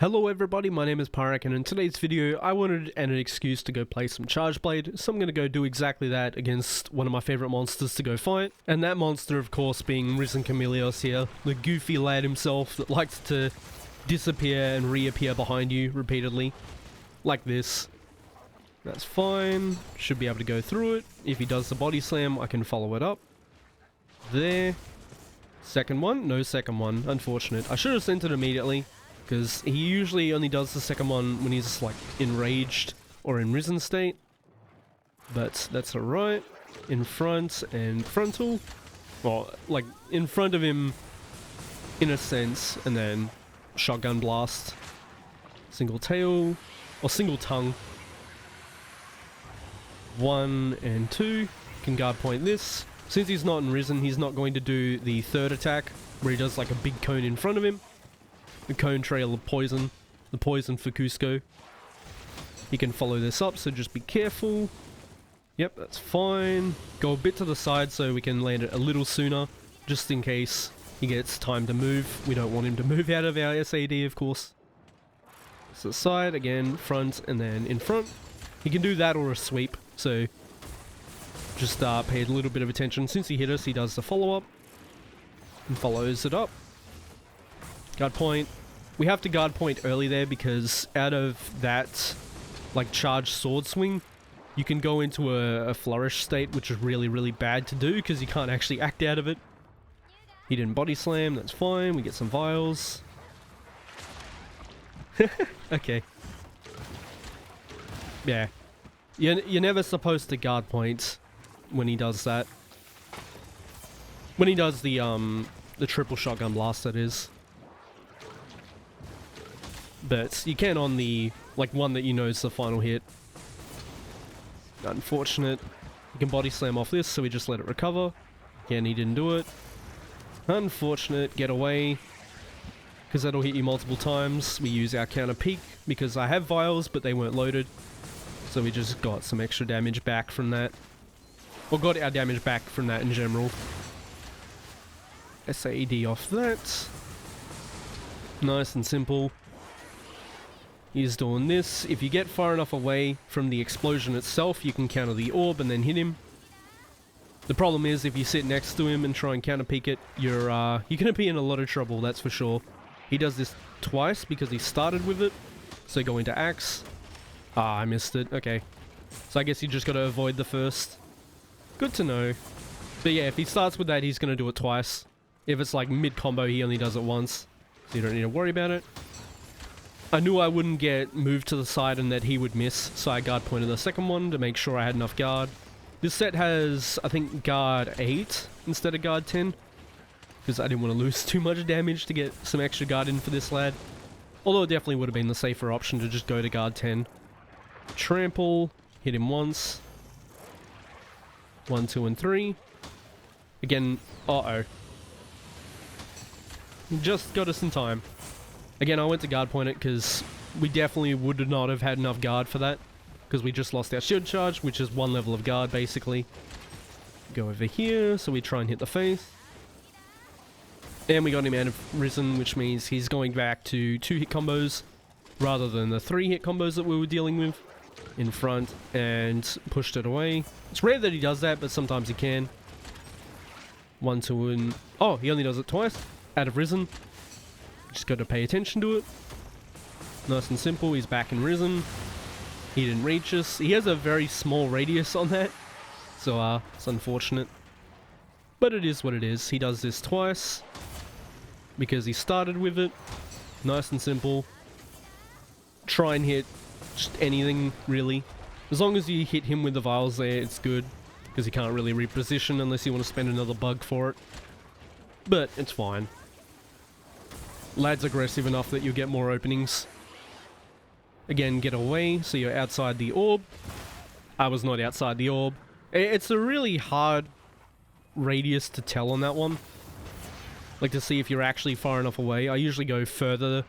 Hello everybody, my name is Pyrac, and in today's video I wanted an excuse to go play some Charge Blade, so I'm going to go do exactly that against one of my favourite monsters to go fight. And that monster of course being Risen Chameleos here, the goofy lad himself that likes to disappear and reappear behind you repeatedly. Like this. That's fine, should be able to go through it. If he does the body slam, I can follow it up. There. Second one? No second one, unfortunate. I should have sent it immediately, because he usually only does the second one when he's like enraged or in risen state. But that's alright. In front and frontal. Well, like in front of him in a sense, and then shotgun blast. Single tail, or single tongue. 1 and 2. Can guard point this. Since he's not in risen, he's not going to do the third attack, where he does like a big cone in front of him. The cone trail of poison. The poison for Cusco. He can follow this up, so just be careful. Yep, that's fine. Go a bit to the side so we can land it a little sooner, just in case he gets time to move. We don't want him to move out of our SAD, of course. So the side, again, front, and then in front. He can do that or a sweep, so just pay a little bit of attention. Since he hit us, he does the follow-up and follows it up. Guard point. We have to guard point early there because out of that like charged sword swing, you can go into a flourish state, which is really bad to do because you can't actually act out of it. He didn't body slam, that's fine. We get some vials. Okay. Yeah. You're never supposed to guard point when he does that. When he does the triple shotgun blast, that is. But you can on the, like, one that you know is the final hit. Unfortunate. You can body slam off this, so we just let it recover. Again, he didn't do it. Unfortunate. Get away. Because that'll hit you multiple times. We use our counter peak, because I have vials, but they weren't loaded. So we just got some extra damage back from that. Or got our damage back from that in general. SAD off that. Nice and simple. He's doing this. If you get far enough away from the explosion itself, you can counter the orb and then hit him. The problem is, if you sit next to him and try and counter peek it, you're gonna be in a lot of trouble, that's for sure. He does this twice because he started with it. So go into axe. Ah, I missed it. Okay. So I guess you just gotta avoid the first. Good to know. But yeah, if he starts with that, he's gonna do it twice. If it's like mid-combo, he only does it once. So you don't need to worry about it. I knew I wouldn't get moved to the side and that he would miss, so I guard pointed the second one to make sure I had enough guard. This set has, I think, guard 8 instead of guard 10. Because I didn't want to lose too much damage to get some extra guard in for this lad. Although it definitely would have been the safer option to just go to guard 10. Trample, hit him once. 1, 2, and 3. Again, uh-oh. Just got us in time. Again, I went to guard point it because we definitely would not have had enough guard for that. Because we just lost our shield charge, which is 1 level of guard, basically. Go over here, so we try and hit the face. And we got him out of risen, which means he's going back to 2-hit combos, rather than the 3-hit combos that we were dealing with. In front, and pushed it away. It's rare that he does that, but sometimes he can. 1, 2, and... oh, he only does it twice. Out of risen. Just got to pay attention to it. Nice and simple. He's back in risen. He didn't reach us. He has a very small radius on that. So, it's unfortunate. But it is what it is. He does this twice. Because he started with it. Nice and simple. Try and hit just anything, really. As long as you hit him with the vials there, it's good. Because he can't really reposition unless you want to spend another bug for it. But, it's fine. Lad's aggressive enough that you'll get more openings. Again, get away, so you're outside the orb. I was not outside the orb. It's a really hard radius to tell on that one. Like to see if you're actually far enough away. I usually go further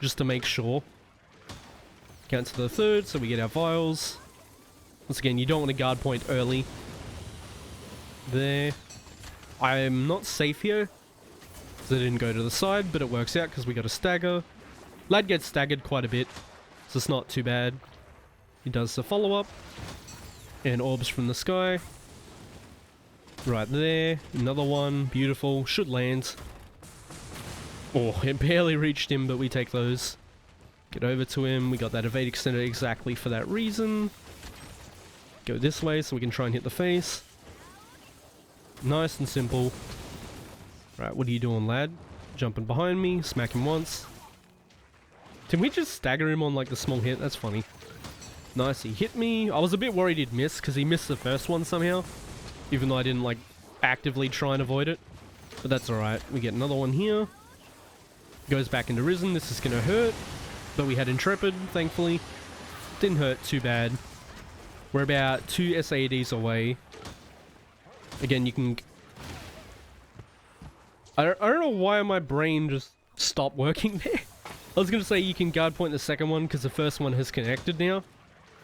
just to make sure. Count to the third, so we get our vials. Once again, you don't want to guard point early. There. I'm not safe here. They didn't go to the side, but it works out because we got a stagger. Lad gets staggered quite a bit, so it's not too bad. He does the follow-up. And orbs from the sky. Right there. Another one. Beautiful. Should land. Oh, it barely reached him, but we take those. Get over to him. We got that evade extended exactly for that reason. Go this way so we can try and hit the face. Nice and simple. Right, what are you doing, lad? Jumping behind me. Smack him once. Can we just stagger him on like the small hit? That's funny. Nice, he hit me. I was a bit worried he'd miss because he missed the first one somehow. Even though I didn't like actively try and avoid it. But that's alright. We get another one here. Goes back into Risen. This is going to hurt. But we had Intrepid, thankfully. Didn't hurt too bad. We're about 2 SADs away. Again, you can... I don't know why my brain just stopped working there. I was going to say you can guard point the second one because the first one has connected now.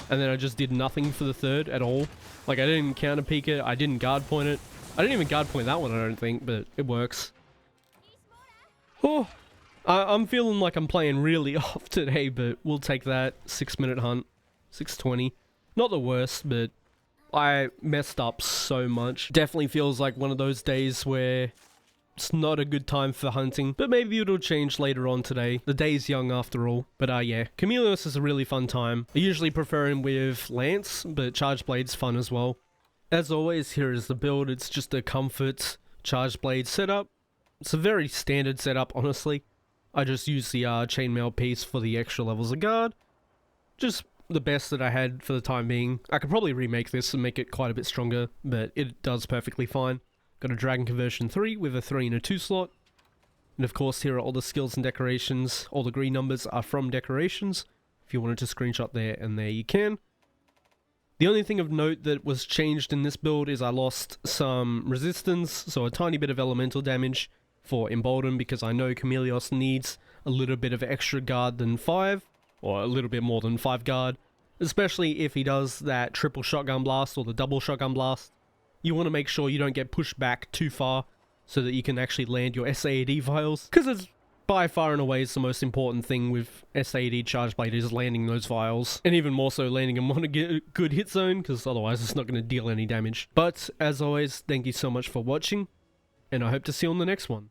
And then I just did nothing for the third at all. Like, I didn't counter peek it, I didn't guard point it. I didn't even guard point that one, I don't think, but it works. Oh, I'm feeling like I'm playing really off today, but we'll take that. 6-minute hunt. 6:20. Not the worst, but I messed up so much. Definitely feels like one of those days where it's not a good time for hunting, but maybe it'll change later on today. The day's young after all. But yeah, Chameleos is a really fun time. I usually prefer him with Lance, but Charge Blade's fun as well. As always, here is the build. It's just a comfort Charge Blade setup. It's a very standard setup, honestly. I just use the chainmail piece for the extra levels of guard. Just the best that I had for the time being. I could probably remake this and make it quite a bit stronger, but it does perfectly fine. Got a Dragon Conversion 3 with a 3 and a 2 slot. And of course, here are all the skills and decorations. All the green numbers are from decorations. If you wanted to screenshot there and there, you can. The only thing of note that was changed in this build is I lost some resistance, so a tiny bit of elemental damage for Embolden, because I know Chameleos needs a little bit of extra guard than 5, or a little bit more than 5 guard, especially if he does that triple shotgun blast or the double shotgun blast. You want to make sure you don't get pushed back too far so that you can actually land your SAD vials, because it's by far and away the most important thing with SAD Charge Blade is landing those vials, and even more so landing them on a good hit zone, because otherwise it's not going to deal any damage. But as always, thank you so much for watching, and I hope to see you on the next one.